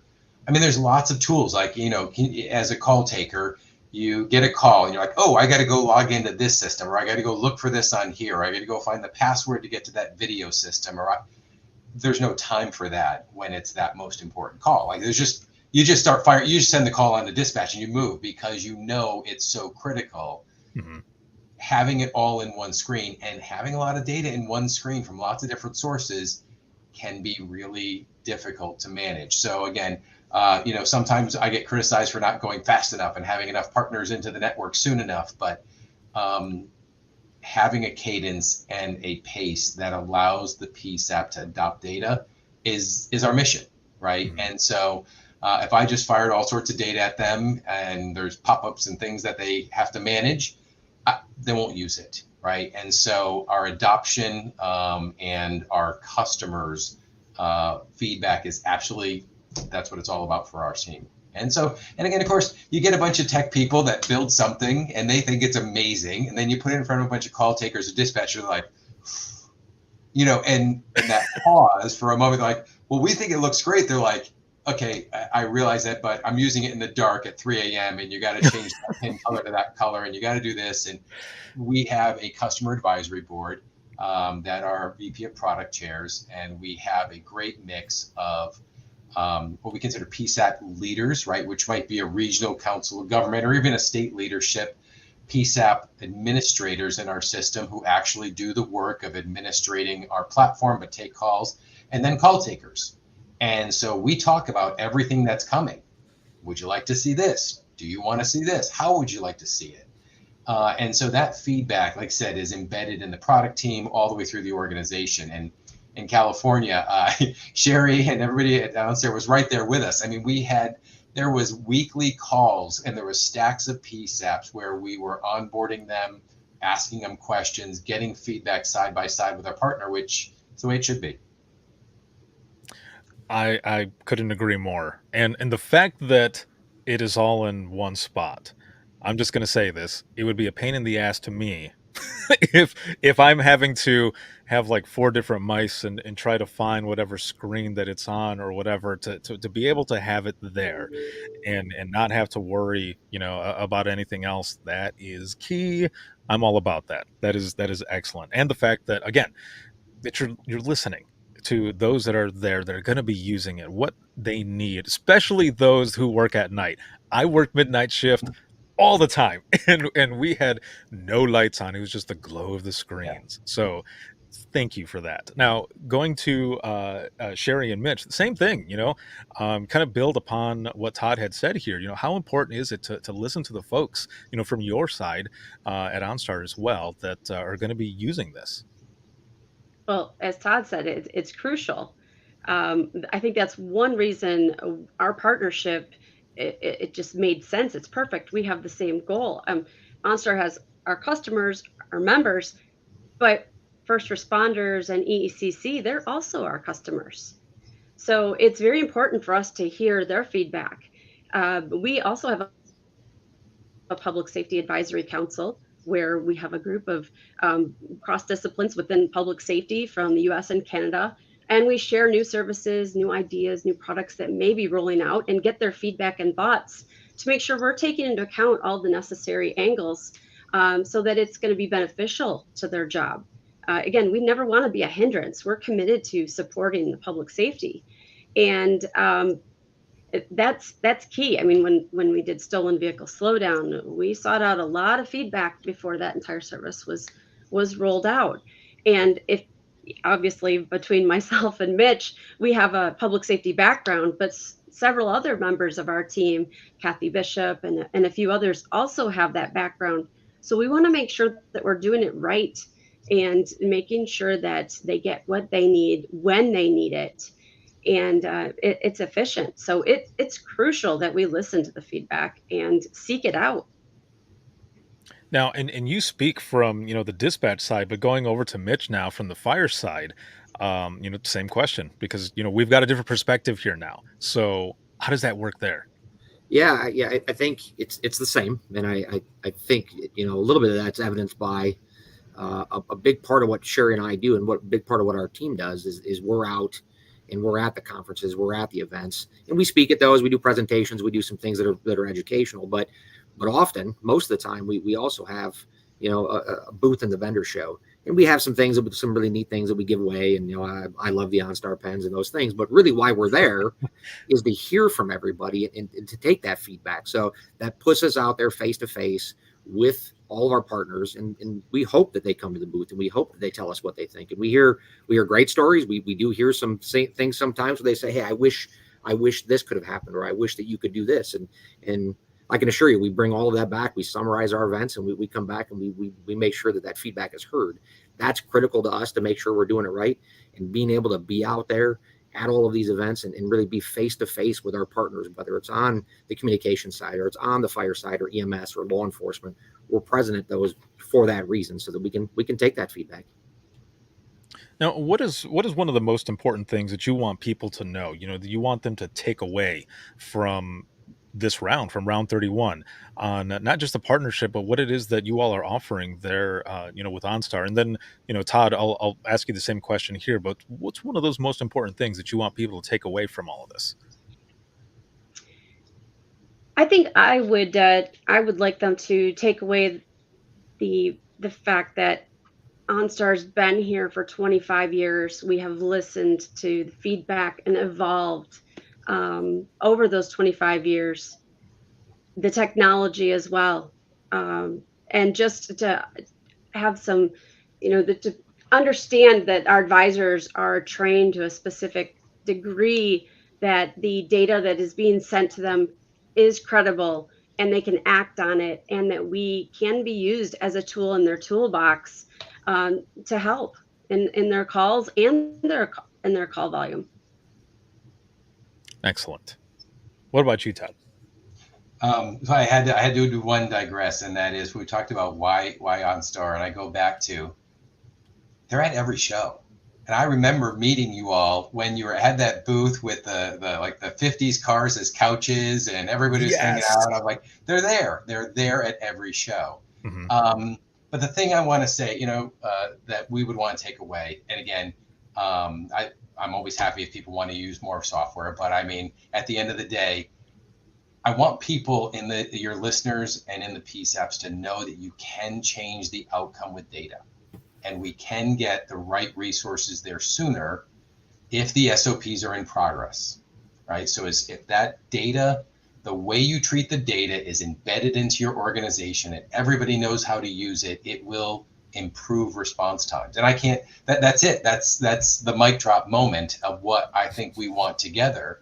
I mean, there's lots of tools like, as a call taker, you get a call and you're like, oh, I got to go log into this system, or I got to go look for this on here, or I got to go find the password to get to that video system, there's no time for that when it's that most important call. Like you just start firing, you just send the call on to dispatch and you move because it's so critical. Mm-hmm. Having it all in one screen and having a lot of data in one screen from lots of different sources can be really difficult to manage. So again, sometimes I get criticized for not going fast enough and having enough partners into the network soon enough, but having a cadence and a pace that allows the PSAP to adopt data is our mission, right? Mm-hmm. And so if I just fired all sorts of data at them and there's pop-ups and things that they have to manage, they won't use it, right? And so our adoption and our customers' feedback is absolutely, that's what it's all about for our team. And so, and again, of course, you get a bunch of tech people that build something and they think it's amazing. And then you put it in front of a bunch of call takers or dispatchers, like, and that pause for a moment, like, well, we think it looks great. They're like, okay, I realize that, but I'm using it in the dark at 3 a.m. and you got to change that pin color to that color and you got to do this. And we have a customer advisory board that are VP of product chairs, and we have a great mix of what we consider PSAP leaders, right, which might be a regional council of government or even a state leadership, PSAP administrators in our system who actually do the work of administrating our platform but take calls, and then call takers. And so we talk about everything that's coming. Would you like to see this? Do you want to see this? How would you like to see it? And so that feedback, like I said, is embedded in the product team all the way through the organization. And in California, Sherry and everybody downstairs was right there with us. I mean, there was weekly calls and there was stacks of PSAPs where we were onboarding them, asking them questions, getting feedback side by side with our partner, which is the way it should be. I couldn't agree more. And the fact that it is all in one spot, I'm just going to say this, it would be a pain in the ass to me if I'm having to have like 4 different mice and try to find whatever screen that it's on or whatever to be able to have it there and not have to worry, about anything else. That is key. I'm all about that. That is excellent. And the fact that, again, that you're listening to those that are there that are going to be using it, what they need, especially those who work at night. I work midnight shift all the time, and we had no lights on. It was just the glow of the screens. Yeah. So thank you for that. Now, going to Sherry and Mitch, same thing, kind of build upon what Todd had said here. How important is it to listen to the folks, from your side at OnStar as well, that are going to be using this? Well, as Todd said, it's crucial. I think that's one reason our partnership, it just made sense. It's perfect. We have the same goal. OnStar has our customers, our members, but first responders and EECC, they're also our customers. So it's very important for us to hear their feedback. We also have a public safety advisory council where we have a group of cross disciplines within public safety from the US and Canada. And we share new services, new ideas, new products that may be rolling out and get their feedback and thoughts to make sure we're taking into account all the necessary angles so that it's going to be beneficial to their job. again, we never want to be a hindrance. We're committed to supporting the public safety, and that's key. I mean, when we did stolen vehicle slowdown, we sought out a lot of feedback before that entire service was rolled out. And if obviously between myself and Mitch, we have a public safety background, but several other members of our team, Kathy Bishop and a few others, also have that background. So we want to make sure that we're doing it right and making sure that they get what they need when they need it, and it's efficient. So it's crucial that we listen to the feedback and seek it out. Now, and you speak from, the dispatch side, but going over to Mitch now from the fire side, same question, because, we've got a different perspective here now. So how does that work there? Yeah, I think it's the same, and I think a little bit of that's evidenced by a big part of what Sherry and I do, and what a big part of what our team does is we're out and we're at the conferences, we're at the events, and we speak at those. We do presentations, we do some things that are educational, but often, most of the time, we also have a booth in the vendor show, and we have some things, some really neat things that we give away, and I love the OnStar pens and those things, but really why we're there is to hear from everybody and to take that feedback. So that puts us out there face to face with all of our partners, and we hope that they come to the booth, and we hope that they tell us what they think. And we hear great stories. We do hear some things sometimes where they say, hey, I wish this could have happened, or I wish that you could do this. And I can assure you, we bring all of that back. We summarize our events, and we come back and we make sure that feedback is heard. That's critical to us to make sure we're doing it right, and being able to be out there at all of these events and really be face to face with our partners, whether it's on the communication side or it's on the fire side or EMS or law enforcement. We're present at those for that reason, so that we can take that feedback. Now, what is one of the most important things that you want people to know? That you want them to take away from this round, from round 31, on not just the partnership, but what it is that you all are offering there, with OnStar. And then, Todd, I'll ask you the same question here, but what's one of those most important things that you want people to take away from all of this? I think I would like them to take away the fact that OnStar's been here for 25 years. We have listened to the feedback and evolved over those 25 years, the technology as well. And just to have some, to understand that our advisors are trained to a specific degree, that the data that is being sent to them is credible and they can act on it, and that we can be used as a tool in their toolbox to help in their calls and their call volume. Excellent. What about you, Todd? So I had to do one digress, and that is we talked about why OnStar, and I go back to they're at every show. And I remember meeting you all when you had that booth with the 50s cars as couches, and everybody was hanging out. I'm like, they're there at every show. Mm-hmm. But the thing I want to say, that we would want to take away, and again, I'm always happy if people want to use more software, but I mean, at the end of the day, I want people your listeners and in the PSAPs to know that you can change the outcome with data, and we can get the right resources there sooner if the SOPs are in progress, right? So if that data, the way you treat the data is embedded into your organization and everybody knows how to use it, it will improve response times. And that's it. That's the mic drop moment of what I think we want together,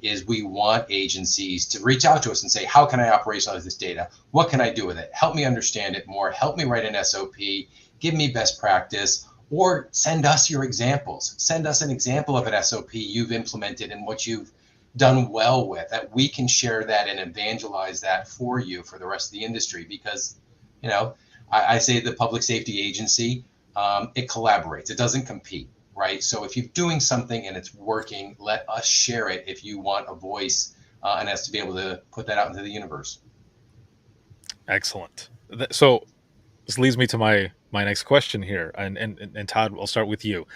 is we want agencies to reach out to us and say, how can I operationalize this data? What can I do with it? Help me understand it more. Help me write an SOP. Give me best practice, or send us your examples. Send us an example of an SOP you've implemented and what you've done well with, that we can share that and evangelize that for you for the rest of the industry. Because, I say the public safety agency, it collaborates. It doesn't compete, right? So if you're doing something and it's working, let us share it if you want a voice and us to be able to put that out into the universe. Excellent. So this leads me to my next question here, and Todd, I'll start with you.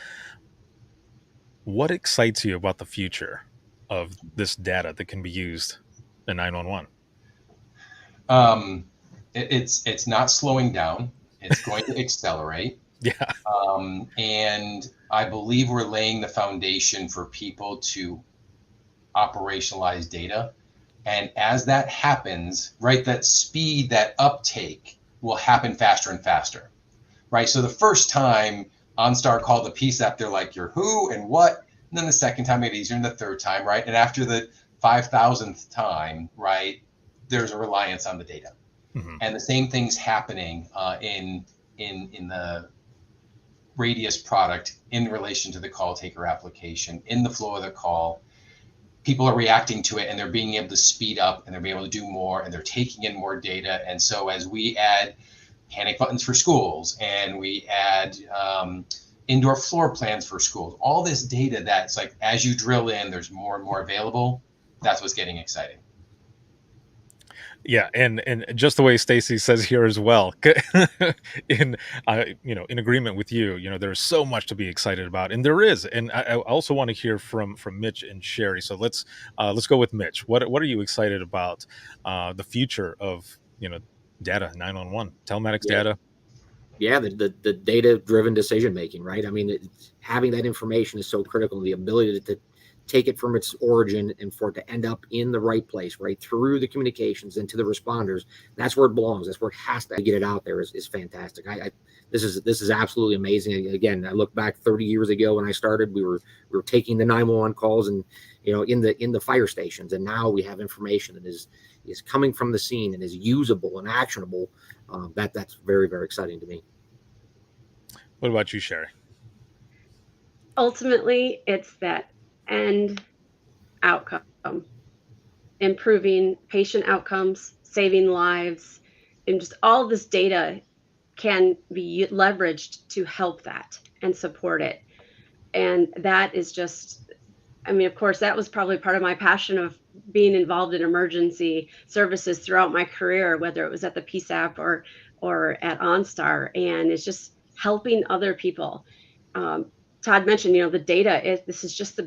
What excites you about the future of this data that can be used in 911? It's not slowing down. It's going to accelerate. Yeah. And I believe we're laying the foundation for people to operationalize data. And as that happens, right, that speed, that uptake will happen faster and faster, right? So the first time OnStar called the PSAP, they're like, you're who and what? And then the second time made it easier, and the third time, right? And after the 5,000th time, right, there's a reliance on the data. Mm-hmm. And the same thing's happening in the Radius product in relation to the call taker application, in the flow of the call. People are reacting to it and they're being able to speed up and they're being able to do more and they're taking in more data. And so as we add panic buttons for schools and we add indoor floor plans for schools, all this data that's like, as you drill in, there's more and more available. That's what's getting exciting. Yeah, and just the way Stacy says here as well, in in agreement with you, there's so much to be excited about, and there is, and I also want to hear from Mitch and Sherry. So let's go with Mitch. What are you excited about the future of data 911 telematics data? Yeah, the data driven decision making, right? I mean, having that information is so critical. The ability to take it from its origin and for it to end up in the right place, right through the communications and to the responders. That's where it belongs. That's where it has to get it out there is fantastic. This is absolutely amazing. Again, I look back 30 years ago when I started, we were taking the 911 calls and in the fire stations, and now we have information that is coming from the scene and is usable and actionable. That's very, very exciting to me. What about you, Sherry? Ultimately, it's that end outcome, improving patient outcomes, saving lives, and just all this data can be leveraged to help that and support it. And that is just, I mean, of course, that was probably part of my passion of being involved in emergency services throughout my career, whether it was at the PSAP or at OnStar. And it's just helping other people. Todd mentioned, the data this is just the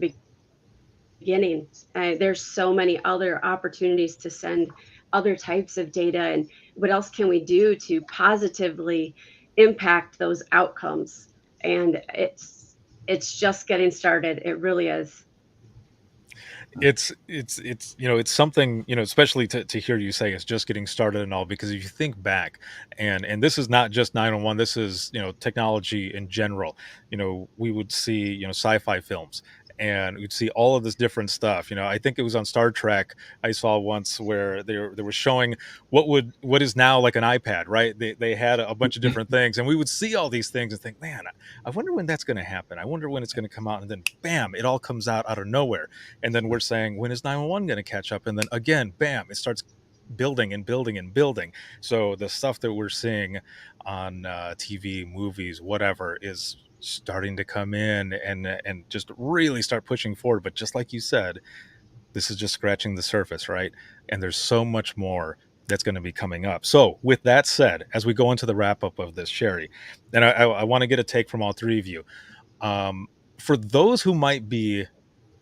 beginning. There's so many other opportunities to send other types of data, and what else can we do to positively impact those outcomes? And it's just getting started. It really is. It's something, especially to hear you say it's just getting started and all, because if you think back, and this is not just 911, this is technology in general. We would see sci-fi films, and we'd see all of this different stuff. I think it was on Star Trek I saw once where they were showing what is now like an iPad, right? They had a bunch of different things, and we would see all these things and think, man, I wonder when that's going to happen. I wonder when it's going to come out, and then bam, it all comes out of nowhere. And then we're saying, when is 911 going to catch up? And then again, bam, it starts building and building and building. So the stuff that we're seeing on TV, movies, whatever, is starting to come in and just really start pushing forward. But just like you said, this is just scratching the surface, right? And there's so much more that's going to be coming up. So with that said, as we go into the wrap up of this, Sherry, and I want to get a take from all three of you. For those who might be,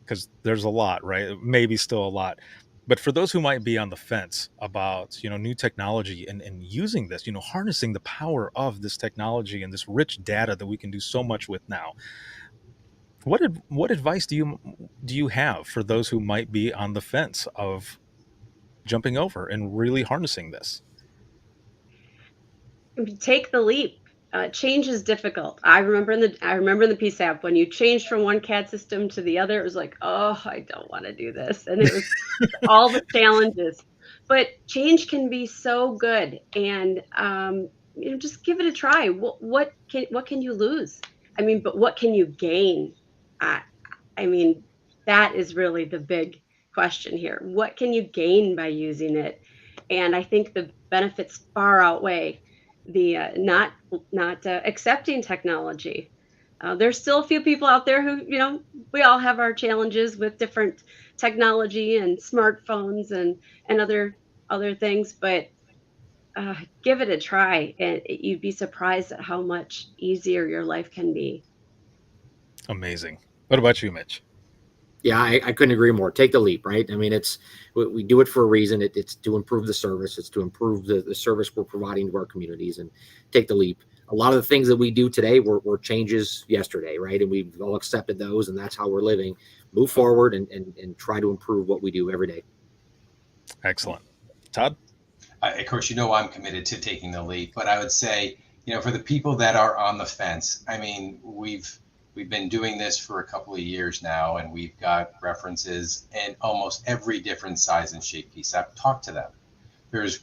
because there's a lot, right? Maybe still a lot. But for those who might be on the fence about, new technology and using this, harnessing the power of this technology and this rich data that we can do so much with now, what advice do you have for those who might be on the fence of jumping over and really harnessing this? Take the leap. Change is difficult. I remember in the PSAP when you changed from one CAD system to the other, it was like, oh, I don't want to do this, and it was all the challenges. But change can be so good, and just give it a try. What can you lose? I mean, but what can you gain? I mean, that is really the big question here. What can you gain by using it? And I think the benefits far outweigh the not accepting technology. There's still a few people out there who, we all have our challenges with different technology and smartphones and other things, but give it a try, and you'd be surprised at how much easier your life can be. Amazing. What about you, Mitch? Yeah, I couldn't agree more. Take the leap, right? I mean, we do it for a reason. It's to improve the service. It's to improve the service we're providing to our communities, and take the leap. a lot of the things that we do today were changes yesterday, right? And we've all accepted those, and that's how we're living. Move forward and try to improve what we do every day. Excellent. Todd? Of course, I'm committed to taking the lead, but I would say, for the people that are on the fence, I mean, we've been doing this for a couple of years now, and we've got references in almost every different size and shape piece. I've talked to them. There's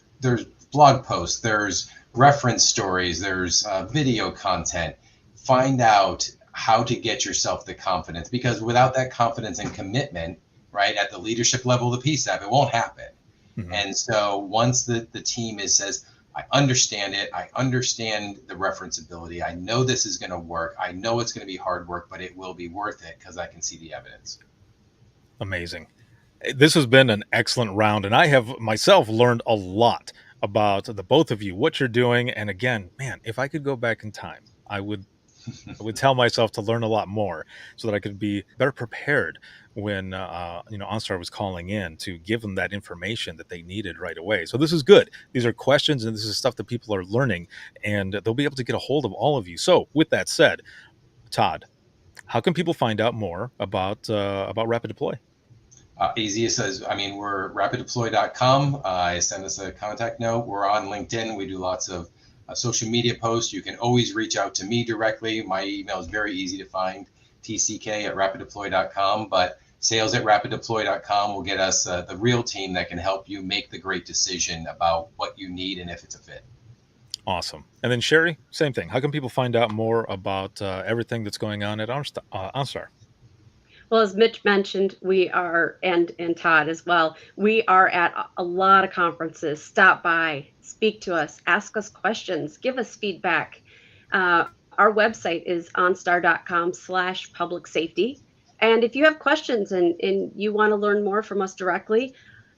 blog posts, there's reference stories, there's video content. Find out how to get yourself the confidence, because without that confidence and commitment, right, at the leadership level of the PSAP, it won't happen. Mm-hmm. And so once the team says, I understand it, I understand the referenceability, I know this is going to work, I know it's going to be hard work, but it will be worth it because I can see the evidence. Amazing. This has been an excellent round, and I have myself learned a lot about the both of you, what you're doing. And again, man, if I could go back in time, I would tell myself to learn a lot more so that I could be better prepared when OnStar was calling in to give them that information that they needed right away. So this is good. These are questions, and this is stuff that people are learning, and they'll be able to get a hold of all of you. So with that said, Todd, how can people find out more about Rapid Deploy? Easiest as, we're rapiddeploy.com. Send us a contact note. We're on LinkedIn. We do lots of social media posts. You can always reach out to me directly. My email is very easy to find, tck@rapiddeploy.com. But sales@rapiddeploy.com will get us the real team that can help you make the great decision about what you need and if it's a fit. Awesome. And then Sherry, same thing. How can people find out more about everything that's going on at OnStar? Well, as Mitch mentioned, we are, and Todd as well, we are at a lot of conferences. Stop by, speak to us, ask us questions, give us feedback. Our website is onstar.com/public safety. And if you have questions and you want to learn more from us directly,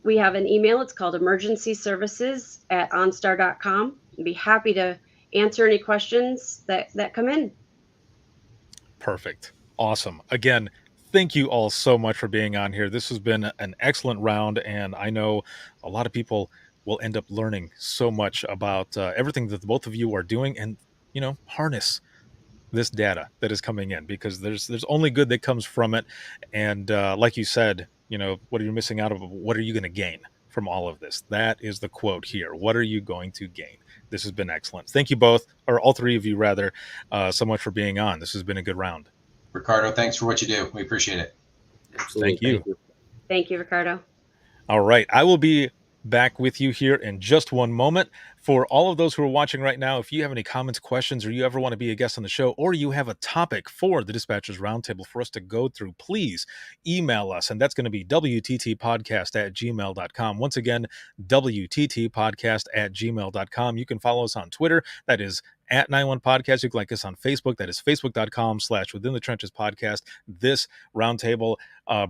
we have an email. It's called emergencyservices@onstar.com. I'd be happy to answer any questions that come in. Perfect. Awesome. Again, thank you all so much for being on here. This has been an excellent round, and I know a lot of people will end up learning so much about everything that the both of you are doing, and harness this data that is coming in, because there's only good that comes from it. And like you said, what are you missing out of? What are you going to gain from all of this? That is the quote here. What are you going to gain? This has been excellent. Thank you both, or all three of you rather, so much for being on. This has been a good round. Ricardo, thanks for what you do. We appreciate it. Absolutely. Thank you. Thank you, Ricardo. All right. I will be back with you here in just one moment. For all of those who are watching right now, if you have any comments, questions, or you ever want to be a guest on the show, or you have a topic for the Dispatchers Roundtable for us to go through, please email us. And that's going to be wttpodcast@gmail.com. Once again, wttpodcast@gmail.com. You can follow us on Twitter. That is @91podcast. You can like us on Facebook. That is facebook.com/Within the Trenches Podcast. This roundtable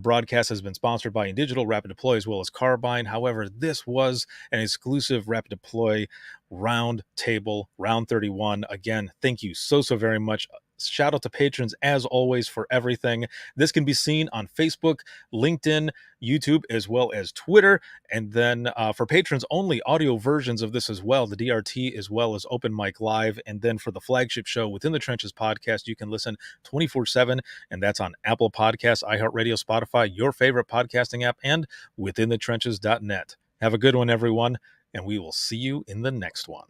broadcast has been sponsored by InDigital, Rapid Deploy, as well as Carbine. However, this was an exclusive Rapid Deploy roundtable, round 31. Again, thank you so very much. Shout out to patrons, as always, for everything. This can be seen on Facebook, LinkedIn, YouTube, as well as Twitter. And then for patrons only, audio versions of this as well, the DRT, as well as Open Mic Live. And then for the flagship show, Within the Trenches Podcast, you can listen 24/7, and that's on Apple Podcasts, iHeartRadio, Spotify, your favorite podcasting app, and withinthetrenches.net. Have a good one, everyone, and we will see you in the next one.